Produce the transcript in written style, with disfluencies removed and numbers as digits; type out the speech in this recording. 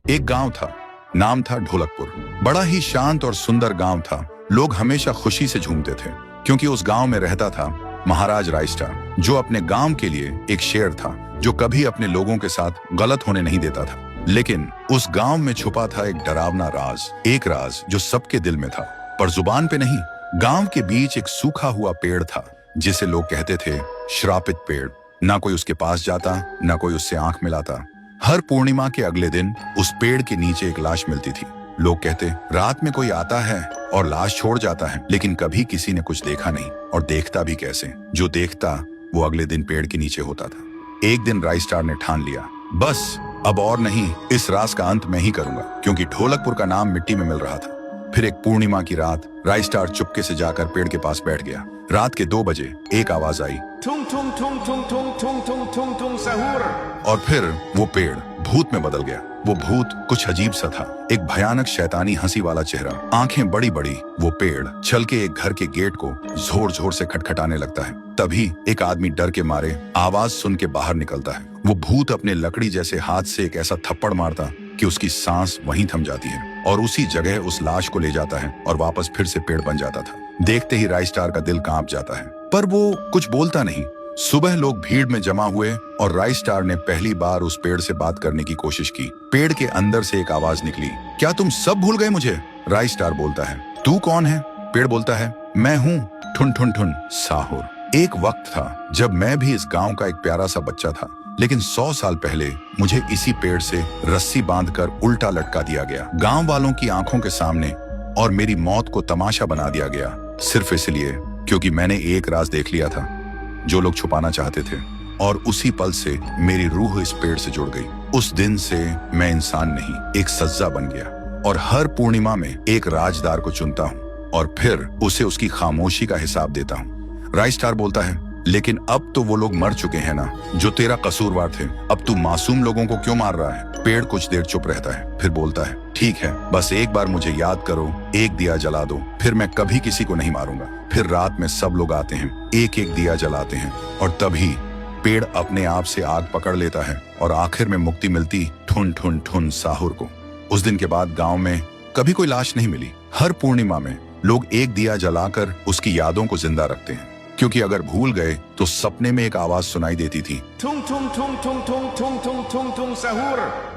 एक गांव था, नाम था ढोलकपुर। बड़ा ही शांत और सुंदर गांव था। लोग हमेशा खुशी से झूमते थे क्योंकि उस गांव में रहता था महाराज रायस्टार, जो अपने गांव के लिए एक शेर था जो कभी अपने लोगों के साथ गलत होने नहीं देता था। लेकिन उस गांव में छुपा था एक डरावना राज, एक राज जो सबके दिल में था पर जुबान पे नहीं। गांव के बीच एक सूखा हुआ पेड़ था जिसे लोग कहते थे श्रापित पेड़। ना कोई उसके पास जाता, ना कोई उससे आंख मिलाता। हर पूर्णिमा के अगले दिन उस पेड़ के नीचे एक लाश मिलती थी। लोग कहते रात में कोई आता है और लाश छोड़ जाता है, लेकिन कभी किसी ने कुछ देखा नहीं और देखता भी कैसे। जो देखता वो अगले दिन पेड़ के नीचे होता था। एक दिन रायस्टार ने ठान लिया, बस अब और नहीं, इस राज का अंत मैं ही करूंगा, क्योंकि ढोलकपुर का नाम मिट्टी में मिल रहा था। फिर एक पूर्णिमा की रात रायस्टार चुपके से जाकर पेड़ के पास बैठ गया। रात के 2 बजे एक आवाज आई, ठुंग ठुंग ठुंग ठुंग ठुंग ठुंग ठुंग ठुंग ठुंग सहूर। और फिर वो पेड़ भूत में बदल गया। वो भूत कुछ अजीब सा था, एक भयानक शैतानी हंसी वाला चेहरा, आंखें बड़ी बड़ी। वो पेड़ चल के एक घर के गेट को जोर जोर से खटखटाने लगता है। तभी एक आदमी डर के मारे आवाज सुन के बाहर निकलता है। वो भूत अपने लकड़ी जैसे हाथ से एक ऐसा थप्पड़ मारता कि उसकी सांस वहीं थम जाती है और उसी जगह उस लाश को ले जाता है और वापस फिर से पेड़ बन जाता था। देखते ही रायस्टार का दिल कांप जाता है, पर वो कुछ बोलता नहीं। सुबह लोग भीड़ में जमा हुए और रायस्टार ने पहली बार उस पेड़ से बात करने की कोशिश की। पेड़ के अंदर से एक आवाज निकली, क्या तुम सब भूल गए मुझे? रायस्टार बोलता है, तू कौन है? पेड़ बोलता है, मैं हूँ ठुन ठुन ठुन साहुर। एक वक्त था जब मैं भी इस गांव का एक प्यारा सा बच्चा था, लेकिन 100 साल पहले मुझे इसी पेड़ से रस्सी बांधकर उल्टा लटका दिया गया, गांव वालों की आंखों के सामने, और मेरी मौत को तमाशा बना दिया गया, सिर्फ इसलिए क्योंकि मैंने एक राज देख लिया था जो लोग छुपाना चाहते थे। और उसी पल से मेरी रूह इस पेड़ से जुड़ गई। उस दिन से मैं इंसान नहीं, एक सज्जा बन गया, और हर पूर्णिमा में एक राजदार को चुनता हूँ और फिर उसे उसकी खामोशी का हिसाब देता हूँ। रायस्टार बोलता है, लेकिन अब तो वो लोग मर चुके हैं ना जो तेरा कसूरवार थे। अब तू मासूम लोगों को क्यों मार रहा है? पेड़ कुछ देर चुप रहता है, फिर बोलता है, ठीक है, बस एक बार मुझे याद करो, एक दिया जला दो, फिर मैं कभी किसी को नहीं मारूंगा। फिर रात में सब लोग आते हैं, एक एक दिया जलाते हैं, और तभी पेड़ अपने आप से आग पकड़ लेता है और आखिर में मुक्ति मिलती ठुन ठुन ठुन साहुर को। उस दिन के बाद गांव में कभी कोई लाश नहीं मिली। हर पूर्णिमा में लोग एक दिया जलाकर उसकी यादों को जिंदा रखते हैं, क्योंकि अगर भूल गए तो सपने में एक आवाज सुनाई देती थी, ठुंग ठुंग ठुंग ठुंग ठुंग ठुंग ठुंग ठुंग ठुंग सहूर।